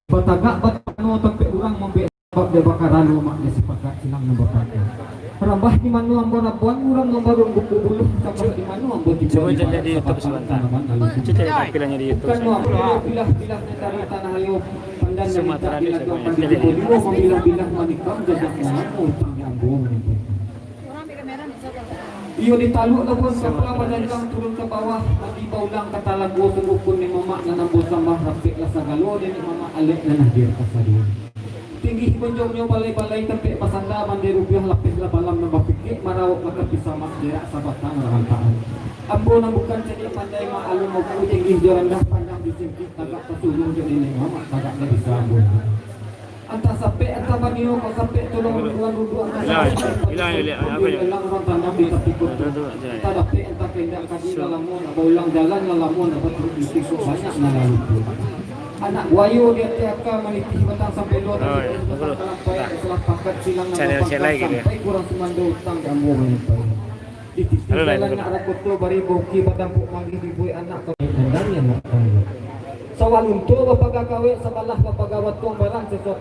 Batagak batano tapi orang membela dia bakaran rumah dia sepakat silang membakat. Rambah di mana ambo rabuan orang membarung buku bulu sama di mana ambo di Coba jadi di YouTube sebentar. Cita tampilannya di YouTube. kan bilah-bilah dari tanah ayo pandan dari Sumatera tak Desa, bilah banyak. pandai di rumah bilah-bilah manikam jajak mana utang ambo. Iyo ditaluk lawan kapal madandang turun ke bawah di baulang kata lagu sungguh ni mama na nambo sama rapik la sagalo dan mama alek na nadir kasadi. Tinggi bonjongnya balai-balai tempe pasanda mandi rupiah lapis la balam na bapikik marawak makapisa mas dirak sabatan rahantaan. Ambo nang bukan jadi pandai ma alu mau tinggi jorandah pandang disingkit tagak pasulung jadi ni mama tagak na bisa ambo. Anta sampai anta banio ko sampai tolong ruduan Ilang apa ya? Ilang orang tanam di tepi kota. Tadapi anta kendak kadi lamun baulang jalan lamun dapat berisik banyak na lalu. Anak wayu dia tiaka menitih batang sampai luar setelah pakat silang Channel lagi dia. sampai kurang semando utang kamu menyepai. Di titik jalan arah koto bari boki batang puk manggih dibui anak kau endang yang nak. Sawalunto bapagakawe sa balah kapagawat kong barang sesuatu